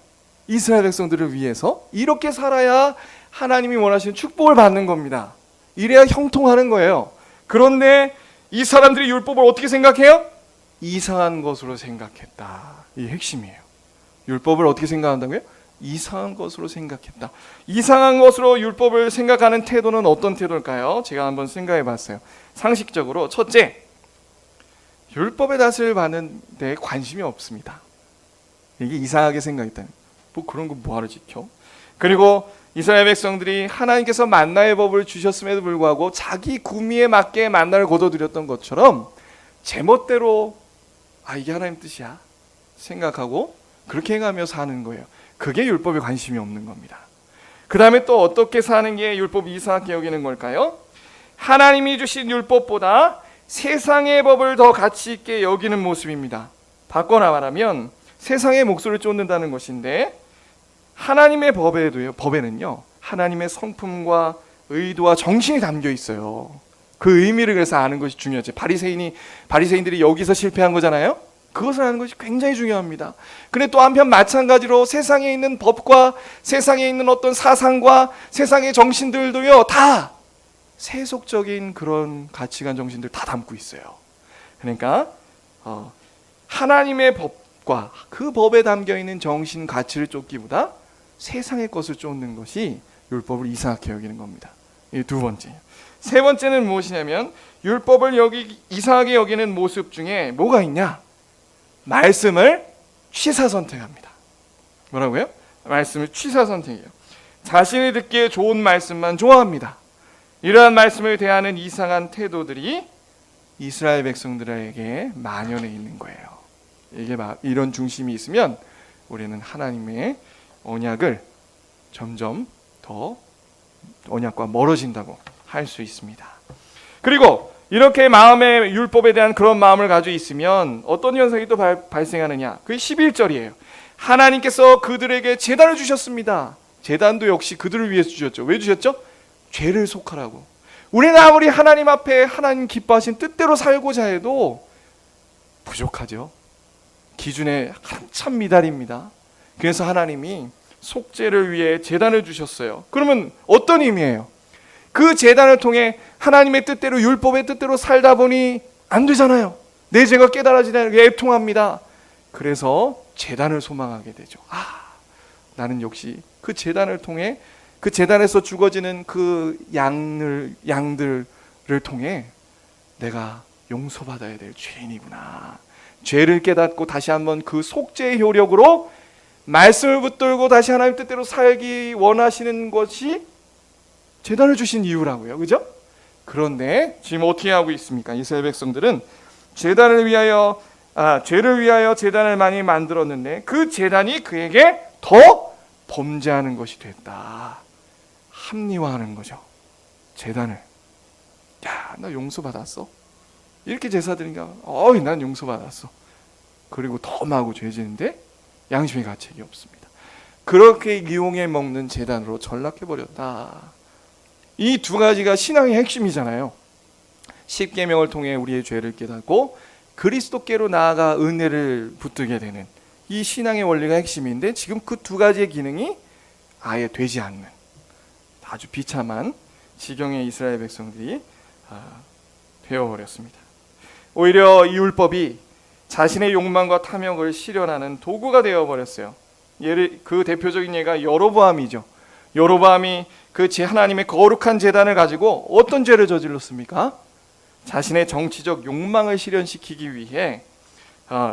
이스라엘 백성들을 위해서 이렇게 살아야 하나님이 원하시는 축복을 받는 겁니다. 이래야 형통하는 거예요. 그런데 이 사람들이 율법을 어떻게 생각해요? 이상한 것으로 생각했다. 이 핵심이에요. 율법을 어떻게 생각한다고요? 이상한 것으로 생각했다. 이상한 것으로 율법을 생각하는 태도는 어떤 태도일까요? 제가 한번 생각해 봤어요. 상식적으로 첫째, 율법의 다스림을 받는 데 관심이 없습니다. 이게 이상하게 생각했다. 뭐 그런 거 뭐하러 지켜? 그리고 이스라엘 백성들이 하나님께서 만나의 법을 주셨음에도 불구하고 자기 구미에 맞게 만나를 거둬들였던 것처럼 제멋대로 이게 하나님 뜻이야 생각하고 그렇게 행하며 사는 거예요. 그게 율법에 관심이 없는 겁니다. 그 다음에 또 어떻게 사는 게 율법이 이상하게 여기는 걸까요? 하나님이 주신 율법보다 세상의 법을 더 가치 있게 여기는 모습입니다. 바꿔 말하면 세상의 목소리를 쫓는다는 것인데, 하나님의 법에는요 하나님의 성품과 의도와 정신이 담겨 있어요. 그 의미를 그래서 아는 것이 중요하죠. 바리새인들이 여기서 실패한 거잖아요. 그것을 아는 것이 굉장히 중요합니다. 근데 또 한편 마찬가지로 세상에 있는 법과 세상에 있는 어떤 사상과 세상의 정신들도요 다 세속적인 그런 가치관 정신들 다 담고 있어요. 그러니까 하나님의 법과 그 법에 담겨 있는 정신 가치를 쫓기보다 세상의 것을 쫓는 것이 율법을 이상하게 여기는 겁니다. 이 두 번째. 세 번째는 무엇이냐면, 율법을 이상하게 여기는 모습 중에 뭐가 있냐? 말씀을 취사선택합니다. 뭐라고요? 말씀을 취사선택해요. 자신이 듣기에 좋은 말씀만 좋아합니다. 이러한 말씀을 대하는 이상한 태도들이 이스라엘 백성들에게 만연해 있는 거예요. 이런 중심이 있으면 우리는 하나님의 언약을 점점 더 언약과 멀어진다고 할 수 있습니다. 그리고 이렇게 마음의 율법에 대한 그런 마음을 가지고 있으면 어떤 현상이 또 발생하느냐? 그게 11절이에요. 하나님께서 그들에게 제단을 주셨습니다. 제단도 역시 그들을 위해서 주셨죠. 왜 주셨죠? 죄를 속하라고. 우리는 아무리 하나님 앞에 하나님 기뻐하신 뜻대로 살고자 해도 부족하죠. 기준에 한참 미달입니다. 그래서 하나님이 속죄를 위해 제단을 주셨어요. 그러면 어떤 의미예요? 그 제단을 통해 하나님의 뜻대로 율법의 뜻대로 살다 보니 안 되잖아요. 내 죄가 깨달아지는 게 애통합니다. 그래서 제단을 소망하게 되죠. 나는 역시 그 제단을 통해, 그 제단에서 죽어지는 그 양들을 통해 내가 용서받아야 될 죄인이구나. 죄를 깨닫고 다시 한번 그 속죄의 효력으로 말씀을 붙들고 다시 하나님 뜻대로 살기 원하시는 것이 제단을 주신 이유라고요. 그죠? 그런데 지금 어떻게 하고 있습니까? 이스라엘 백성들은 죄를 위하여 제단을 많이 만들었는데 그 제단이 그에게 더 범죄하는 것이 됐다. 합리화하는 거죠. 제단을. 나 용서받았어. 이렇게 제사 드리니까 난 용서받았어. 그리고 더 마구 죄 지는데 양심의 가책이 없습니다. 그렇게 이용해 먹는 제단으로 전락해버렸다. 이 두 가지가 신앙의 핵심이잖아요. 십계명을 통해 우리의 죄를 깨닫고 그리스도께로 나아가 은혜를 붙들게 되는 이 신앙의 원리가 핵심인데, 지금 그 두 가지의 기능이 아예 되지 않는 아주 비참한 지경의 이스라엘 백성들이 되어버렸습니다. 오히려 이 율법이 자신의 욕망과 탐욕을 실현하는 도구가 되어버렸어요. 그 대표적인 예가 여로보암이죠. 여로보암이 그 하나님의 거룩한 제단을 가지고 어떤 죄를 저질렀습니까? 자신의 정치적 욕망을 실현시키기 위해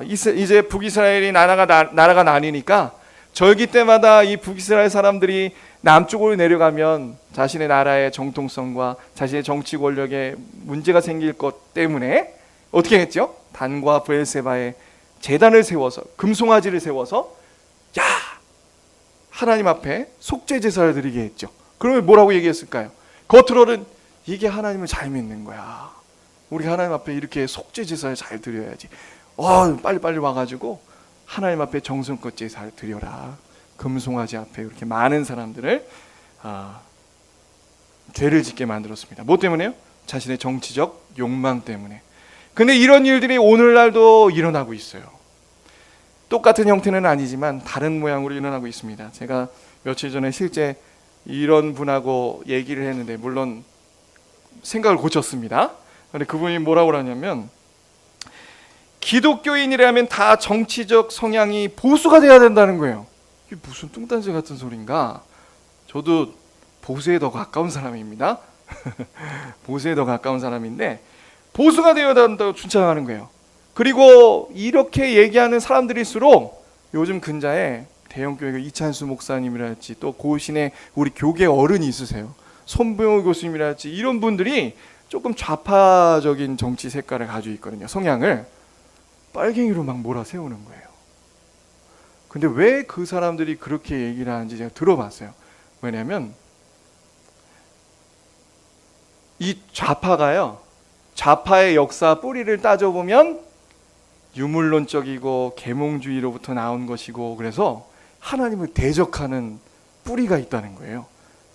이제 북이스라엘이 나라가 나뉘니까 절기 때마다 이 북이스라엘 사람들이 남쪽으로 내려가면 자신의 나라의 정통성과 자신의 정치 권력에 문제가 생길 것 때문에 어떻게 했죠? 단과 브엘세바에 제단을 세워서, 금송아지를 세워서 하나님 앞에 속죄 제사를 드리게 했죠. 그러면 뭐라고 얘기했을까요? 겉으로는 이게 하나님을 잘 믿는 거야. 우리 하나님 앞에 이렇게 속죄 제사를 잘 드려야지. 빨리빨리 와가지고 하나님 앞에 정성껏 제사를 드려라. 금송아지 앞에 이렇게 많은 사람들을 죄를 짓게 만들었습니다. 뭐 때문에요? 자신의 정치적 욕망 때문에. 근데 이런 일들이 오늘날도 일어나고 있어요. 똑같은 형태는 아니지만 다른 모양으로 일어나고 있습니다. 제가 며칠 전에 실제 이런 분하고 얘기를 했는데, 물론 생각을 고쳤습니다. 근데 그분이 뭐라고 그러냐면, 기독교인이라면 다 정치적 성향이 보수가 돼야 된다는 거예요. 이게 무슨 뚱딴지 같은 소린가? 저도 보수에 더 가까운 사람입니다. 보수에 더 가까운 사람인데 보수가 되어야 된다고 주장하는 거예요. 그리고 이렇게 얘기하는 사람들일수록 요즘 근자에 대형교회 이찬수 목사님이랄지 또 고신의 우리 교계 어른이 있으세요. 손병호 교수님이랄지 이런 분들이 조금 좌파적인 정치 색깔을 가지고 있거든요. 성향을 빨갱이로 막 몰아세우는 거예요. 근데 왜 그 사람들이 그렇게 얘기를 하는지 제가 들어봤어요. 왜냐하면 이 좌파가요, 좌파의 역사 뿌리를 따져보면 유물론적이고 계몽주의로부터 나온 것이고, 그래서 하나님을 대적하는 뿌리가 있다는 거예요.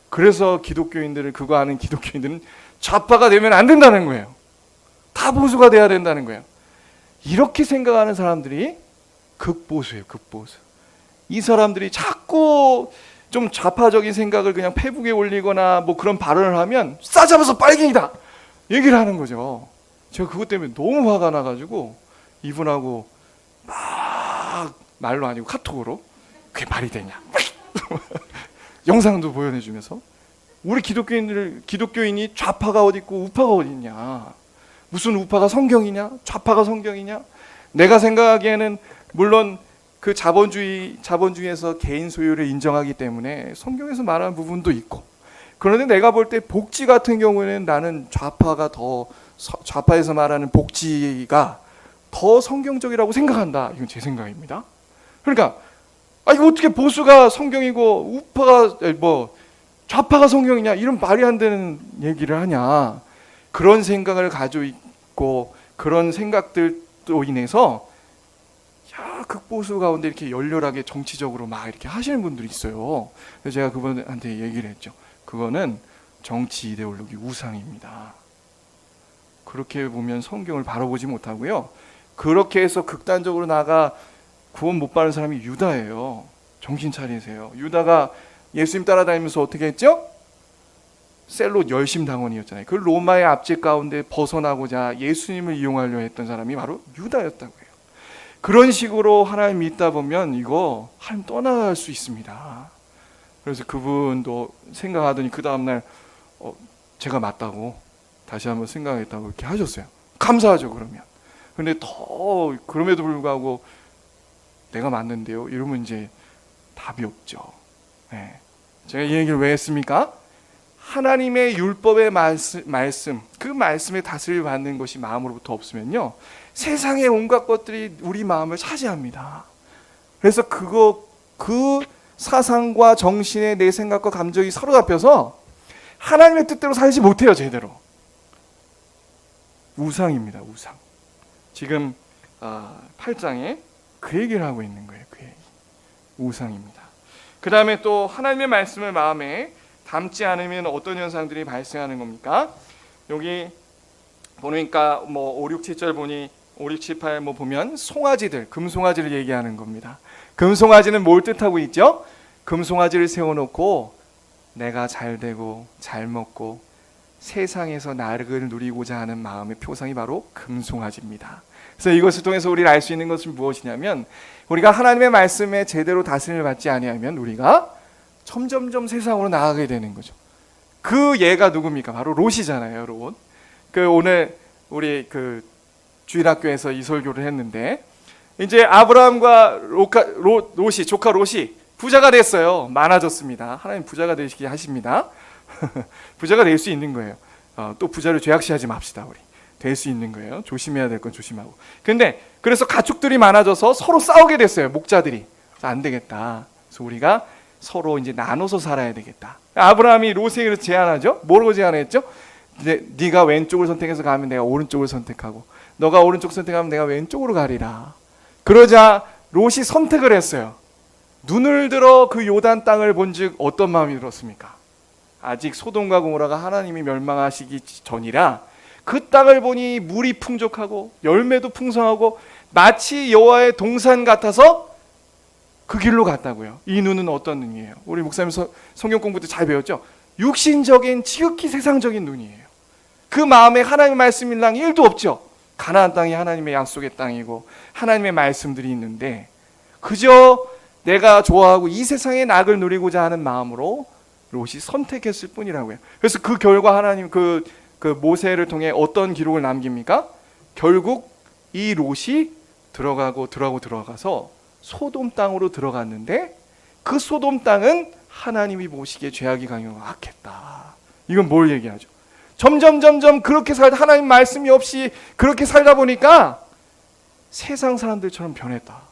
그래서 기독교인들을, 그거 아는 기독교인들은 좌파가 되면 안 된다는 거예요. 다 보수가 돼야 된다는 거예요. 이렇게 생각하는 사람들이 극보수예요. 극보수. 이 사람들이 자꾸 좀 좌파적인 생각을 그냥 페북에 올리거나 뭐 그런 발언을 하면 싸잡아서 빨갱이다 얘기를 하는 거죠. 제가 그것 때문에 너무 화가 나가지고 이분하고 막 말로 아니고 카톡으로 그게 말이 되냐 영상도 보여내주면서, 우리 기독교인이 좌파가 어디 있고 우파가 어디 있냐, 무슨 우파가 성경이냐, 좌파가 성경이냐. 내가 생각하기에는 물론 그 자본주의에서 개인 소유를 인정하기 때문에 성경에서 말하는 부분도 있고, 그런데 내가 볼 때 복지 같은 경우에는 나는 좌파에서 말하는 복지가 더 성경적이라고 생각한다. 이건 제 생각입니다. 그러니까 이거 어떻게 보수가 성경이고 우파가 좌파가 성경이냐, 이런 말이 안 되는 얘기를 하냐. 그런 생각을 가지고 있고, 그런 생각들로 인해서 극보수 가운데 이렇게 열렬하게 정치적으로 막 이렇게 하시는 분들이 있어요. 그래서 제가 그분한테 얘기를 했죠. 그거는 정치 이데올로기 우상입니다. 그렇게 보면 성경을 바로 보지 못하고요. 그렇게 해서 극단적으로 나가 구원 못 받는 사람이 유다예요. 정신 차리세요. 유다가 예수님 따라다니면서 어떻게 했죠? 셀롯 열심당원이었잖아요. 그 로마의 압제 가운데 벗어나고자 예수님을 이용하려 했던 사람이 바로 유다였다고 해요. 그런 식으로 하나님 믿다 보면 이거 하나님 떠나갈 수 있습니다. 그래서 그분도 생각하더니 그 다음날 제가 맞다고 다시 한번 생각했다고 이렇게 하셨어요. 감사하죠. 그러면. 근데 그럼에도 불구하고 내가 맞는데요, 이러면 이제 답이 없죠. 네. 제가 이 얘기를 왜 했습니까? 하나님의 율법의 말씀, 그 말씀에 다스림을 받는 것이 마음으로부터 없으면요, 세상의 온갖 것들이 우리 마음을 차지합니다. 그래서 그 사상과 정신에 내 생각과 감정이 사로잡혀서 하나님의 뜻대로 살지 못해요. 제대로. 우상입니다. 우상. 지금 8장에 그 얘기를 하고 있는 거예요. 그 얘기. 우상입니다. 그 다음에 또 하나님의 말씀을 마음에 담지 않으면 어떤 현상들이 발생하는 겁니까? 여기 보니까 5, 6, 7절 보니 5, 6, 7, 8 보면 송아지들, 금송아지를 얘기하는 겁니다. 금송아지는 뭘 뜻하고 있죠? 금송아지를 세워놓고 내가 잘 되고 잘 먹고 세상에서 나를 누리고자 하는 마음의 표상이 바로 금송아지입니다. 그래서 이것을 통해서 우리가 알 수 있는 것은 무엇이냐면, 우리가 하나님의 말씀에 제대로 다스림을 받지 아니하면 우리가 점점점 세상으로 나아가게 되는 거죠. 그 얘가 누굽니까? 바로 롯이잖아요. 롯. 오늘 우리 주일학교에서 이 설교를 했는데, 이제 아브라함과 롯이, 조카 롯이 부자가 됐어요. 많아졌습니다. 하나님 부자가 되시게 하십니다. 부자가 될 수 있는 거예요. 또 부자를 죄악시하지 맙시다. 우리 될 수 있는 거예요. 조심해야 될 건 조심하고. 근데 그래서 가축들이 많아져서 서로 싸우게 됐어요. 목자들이. 안 되겠다. 그래서 우리가 서로 이제 나눠서 살아야 되겠다. 아브라함이 롯에게 제안하죠. 뭐라고 제안했죠? 네가 왼쪽을 선택해서 가면 내가 오른쪽을 선택하고, 너가 오른쪽 선택하면 내가 왼쪽으로 가리라. 그러자 롯이 선택을 했어요. 눈을 들어 그 요단 땅을 본즉 어떤 마음이 들었습니까? 아직 소돔과 고모라가 하나님이 멸망하시기 전이라 그 땅을 보니 물이 풍족하고 열매도 풍성하고 마치 여호와의 동산 같아서 그 길로 갔다고요. 이 눈은 어떤 눈이에요? 우리 목사님 성경 공부 때 잘 배웠죠? 육신적인 지극히 세상적인 눈이에요. 그 마음에 하나님의 말씀 일랑 1도 없죠. 가나안 땅이 하나님의 약속의 땅이고 하나님의 말씀들이 있는데 그저 내가 좋아하고 이 세상의 낙을 누리고자 하는 마음으로 롯이 선택했을 뿐이라고요. 그래서 그 결과 하나님 그 모세를 통해 어떤 기록을 남깁니까? 결국 이 롯이 들어가서 소돔 땅으로 들어갔는데 그 소돔 땅은 하나님이 보시기에 죄악이 강하고 악했다. 이건 뭘 얘기하죠? 점점 그렇게 하나님 말씀이 없이 그렇게 살다 보니까 세상 사람들처럼 변했다.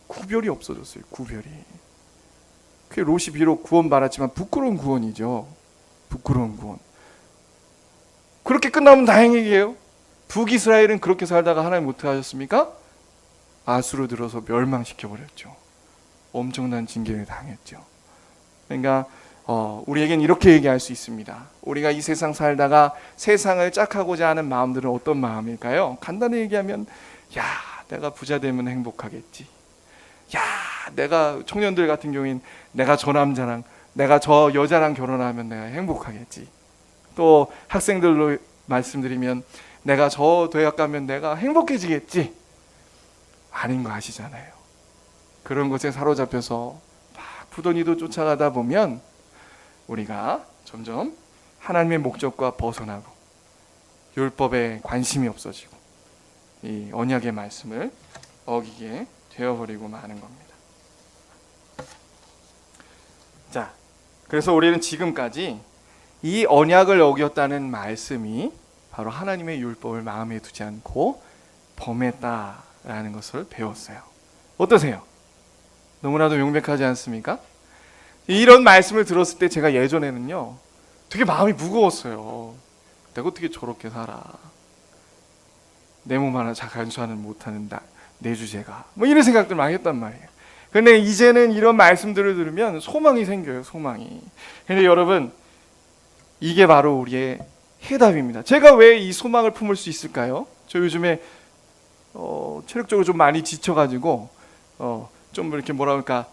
구별이 없어졌어요. 구별이. 그 롯이 비록 구원받았지만 부끄러운 구원이죠. 부끄러운 구원. 그렇게 끝나면 다행이에요. 북이스라엘은 그렇게 살다가 하나님 어떻게 하셨습니까? 아수로 들어서 멸망시켜버렸죠. 엄청난 징계를 당했죠. 그러니까 우리에겐 이렇게 얘기할 수 있습니다. 우리가 이 세상 살다가 세상을 짝하고자 하는 마음들은 어떤 마음일까요? 간단히 얘기하면 야, 내가 부자 되면 행복하겠지. 야, 내가 청년들 같은 경우엔 내가 저 남자랑 내가 저 여자랑 결혼하면 내가 행복하겠지. 또 학생들로 말씀드리면 내가 저 대학 가면 내가 행복해지겠지. 아닌 거 아시잖아요. 그런 것에 사로잡혀서 막 부돈이도 쫓아가다 보면 우리가 점점 하나님의 목적과 벗어나고 율법에 관심이 없어지고 이 언약의 말씀을 어기게 되어버리고 마는 겁니다. 자, 그래서 우리는 지금까지 이 언약을 어겼다는 말씀이 바로 하나님의 율법을 마음에 두지 않고 범했다라는 것을 배웠어요. 어떠세요? 너무나도 명백하지 않습니까? 이런 말씀을 들었을 때 제가 예전에는요 되게 마음이 무거웠어요. 내가 어떻게 저렇게 살아? 내 몸 하나 잘 간수하는 못하는 내 주제가 뭐 이런 생각들 많이 했단 말이에요. 근데 이제는 이런 말씀들을 들으면 소망이 생겨요. 소망이. 근데 여러분, 이게 바로 우리의 해답입니다. 제가 왜 이 소망을 품을 수 있을까요? 저 요즘에 체력적으로 좀 많이 지쳐가지고 좀 이렇게 뭐라 그럴까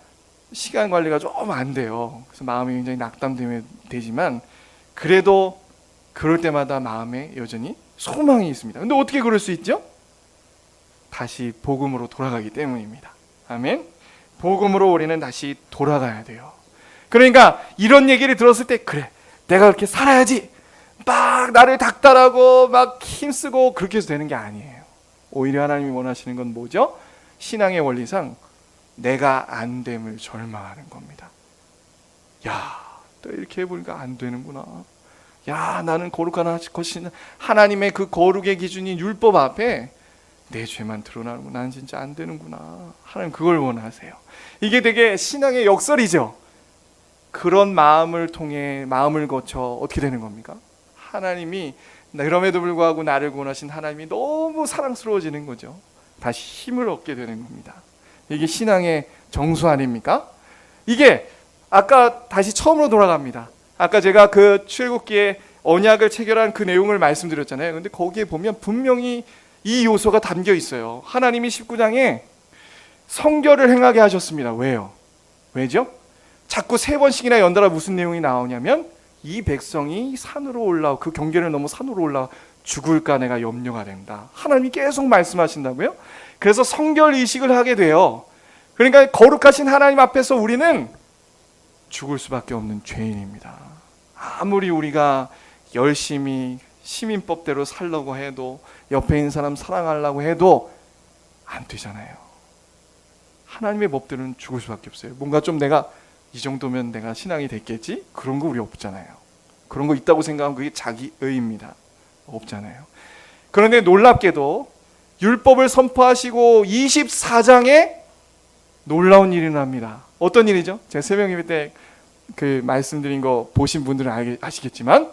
시간 관리가 좀 안 돼요. 그래서 마음이 굉장히 낙담되지만 그래도 그럴 때마다 마음에 여전히 소망이 있습니다. 근데 어떻게 그럴 수 있죠? 다시 복음으로 돌아가기 때문입니다. 아멘. 복음으로 우리는 다시 돌아가야 돼요. 그러니까 이런 얘기를 들었을 때 그래, 내가 그렇게 살아야지, 막 나를 닥달하고 막 힘쓰고 그렇게 해서 되는 게 아니에요. 오히려 하나님이 원하시는 건 뭐죠? 신앙의 원리상 내가 안 됨을 절망하는 겁니다. 야, 또 이렇게 해보니까 안 되는구나. 야, 나는 거룩한 것이 하나님의 그 거룩의 기준인 율법 앞에 내 죄만 드러나는구나. 난 진짜 안 되는구나. 하나님 그걸 원하세요. 이게 되게 신앙의 역설이죠. 그런 마음을 통해 마음을 거쳐 어떻게 되는 겁니까? 하나님이 그럼에도 불구하고 나를 구원하신 하나님이 너무 사랑스러워지는 거죠. 다시 힘을 얻게 되는 겁니다. 이게 신앙의 정수 아닙니까? 이게 아까 다시 처음으로 돌아갑니다. 아까 제가 그 출애굽기에 언약을 체결한 그 내용을 말씀드렸잖아요. 근데 거기에 보면 분명히 이 요소가 담겨 있어요. 하나님이 19장에 성결을 행하게 하셨습니다. 왜요? 왜죠? 자꾸 3번씩이나 연달아 무슨 내용이 나오냐면 이 백성이 산으로 올라오 그 경계를 넘어 산으로 올라와 죽을까 내가 염려가 된다. 하나님이 계속 말씀하신다고요? 그래서 성결 의식을 하게 돼요. 그러니까 거룩하신 하나님 앞에서 우리는 죽을 수밖에 없는 죄인입니다. 아무리 우리가 열심히 시민법대로 살려고 해도 옆에 있는 사람 사랑하려고 해도 안 되잖아요. 하나님의 법대로는 죽을 수밖에 없어요. 뭔가 좀 내가 이 정도면 내가 신앙이 됐겠지? 그런 거 우리 없잖아요. 그런 거 있다고 생각하면 그게 자기의입니다. 없잖아요. 그런데 놀랍게도 율법을 선포하시고 24장에 놀라운 일이 납니다. 어떤 일이죠? 제가 새벽 예배 때 그 말씀드린 거 보신 분들은 아시겠지만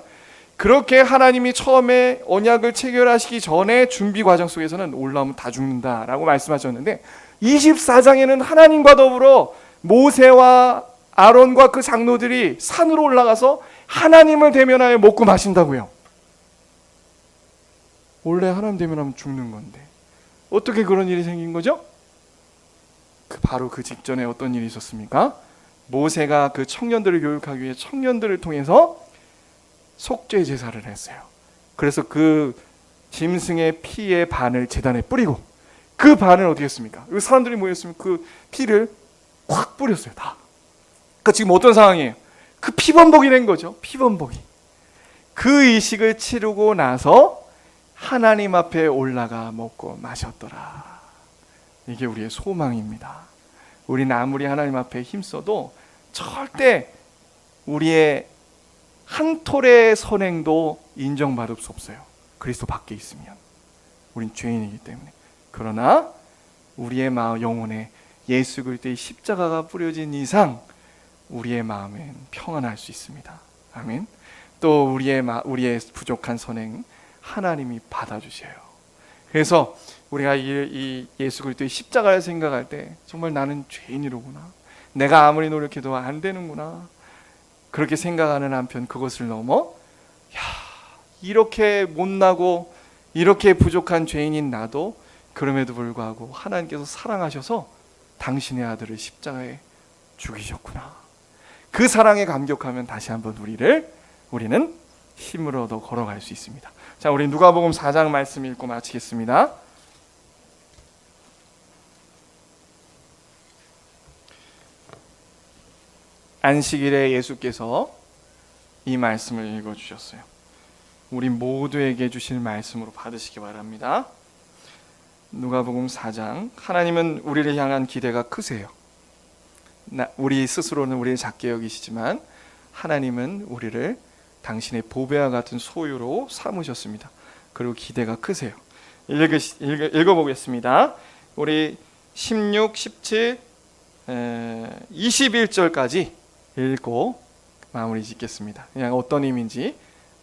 그렇게 하나님이 처음에 언약을 체결하시기 전에 준비 과정 속에서는 올라오면 다 죽는다라고 말씀하셨는데 24장에는 하나님과 더불어 모세와 아론과 그 장로들이 산으로 올라가서 하나님을 대면하여 먹고 마신다고요. 원래 하나님 대면하면 죽는 건데 어떻게 그런 일이 생긴 거죠? 바로 그 직전에 어떤 일이 있었습니까? 모세가 그 청년들을 교육하기 위해 청년들을 통해서 속죄 제사를 했어요. 그래서 그 짐승의 피의 반을 제단에 뿌리고 그 반을 어떻게 했습니까? 그 사람들이 모였으면 그 피를 확 뿌렸어요. 다. 그러니까 지금 어떤 상황이에요? 그 피범벅이 된 거죠. 피범벅이. 그 의식을 치르고 나서 하나님 앞에 올라가 먹고 마셨더라. 이게 우리의 소망입니다. 우리는 아무리 하나님 앞에 힘써도 절대 우리의 한 톨의 선행도 인정받을 수 없어요. 그리스도 밖에 있으면. 우린 죄인이기 때문에. 그러나 우리의 마음 영혼에 예수 그리스도의 십자가가 뿌려진 이상 우리의 마음엔 평안할 수 있습니다. 아멘. 또 우리의 부족한 선행 하나님이 받아주셔요. 그래서 우리가 이 예수 그리스도의 십자가를 생각할 때 정말 나는 죄인이로구나, 내가 아무리 노력해도 안 되는구나, 그렇게 생각하는 한편 그것을 넘어 이렇게 못나고 이렇게 부족한 죄인인 나도 그럼에도 불구하고 하나님께서 사랑하셔서 당신의 아들을 십자가에 죽이셨구나, 그 사랑에 감격하면 다시 한번 우리는 힘으로 더 걸어갈 수 있습니다. 자, 우리 누가복음 4장 말씀 읽고 마치겠습니다. 안식일에 예수께서 이 말씀을 읽어주셨어요. 우리 모두에게 주실 말씀으로 받으시기 바랍니다. 누가복음 4장. 하나님은 우리를 향한 기대가 크세요. 우리 스스로는 우리를 작게 여기시지만 하나님은 우리를 당신의 보배와 같은 소유로 삼으셨습니다. 그리고 기대가 크세요. 읽어보겠습니다. 우리 16, 17, 21절까지 읽고 마무리 짓겠습니다. 그냥 어떤 의미인지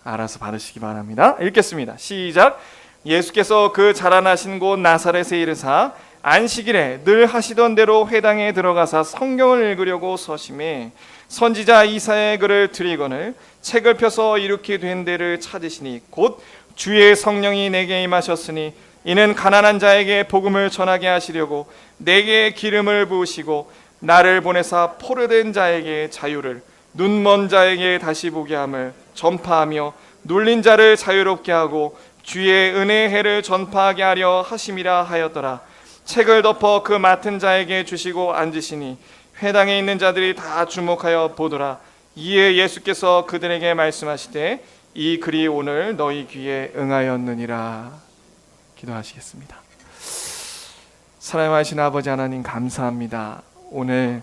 알아서 받으시기 바랍니다. 읽겠습니다. 시작. 예수께서 그 자라나신 곳 나사렛에 이르사 안식일에 늘 하시던 대로 회당에 들어가사 성경을 읽으려고 서심해 선지자 이사야의 글을 들이거늘 책을 펴서 이렇게 된 데를 찾으시니 곧 주의 성령이 내게 임하셨으니 이는 가난한 자에게 복음을 전하게 하시려고 내게 기름을 부으시고 나를 보내사 포로된 자에게 자유를, 눈먼 자에게 다시 보게 함을 전파하며 눌린 자를 자유롭게 하고 주의 은혜의 해를 전파하게 하려 하심이라 하였더라. 책을 덮어 그 맡은 자에게 주시고 앉으시니 회당에 있는 자들이 다 주목하여 보더라. 이에 예수께서 그들에게 말씀하시되 이 글이 오늘 너희 귀에 응하였느니라. 기도하시겠습니다. 사랑하신 아버지 하나님, 감사합니다. 오늘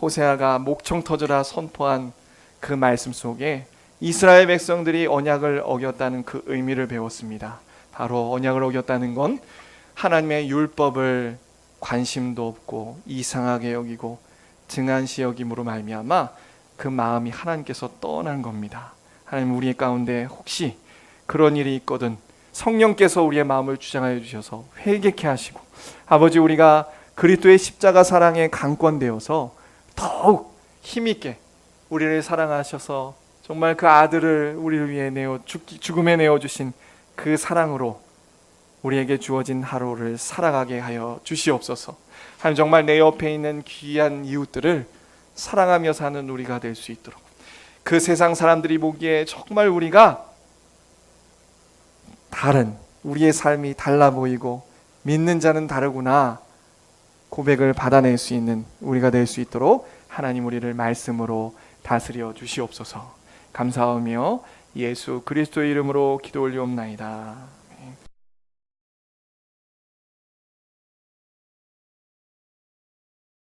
호세아가 목청 터져라 선포한 그 말씀 속에 이스라엘 백성들이 언약을 어겼다는 그 의미를 배웠습니다. 바로 언약을 어겼다는 건 하나님의 율법을 관심도 없고 이상하게 여기고 등한시 여김으로 말미암아 그 마음이 하나님께서 떠난 겁니다. 하나님, 우리 가운데 혹시 그런 일이 있거든 성령께서 우리의 마음을 주장하여 주셔서 회개케 하시고, 아버지, 우리가 그리스도의 십자가 사랑에 강권되어서 더욱 힘있게 우리를 사랑하셔서 정말 그 아들을 우리를 위해 죽음에 내어주신 그 사랑으로 우리에게 주어진 하루를 살아가게 하여 주시옵소서. 하나님, 정말 내 옆에 있는 귀한 이웃들을 사랑하며 사는 우리가 될 수 있도록, 그 세상 사람들이 보기에 정말 우리가 다른, 우리의 삶이 달라 보이고 믿는 자는 다르구나 고백을 받아낼 수 있는 우리가 될 수 있도록 하나님, 우리를 말씀으로 다스려 주시옵소서. 감사하며 예수 그리스도의 이름으로 기도 올리옵나이다.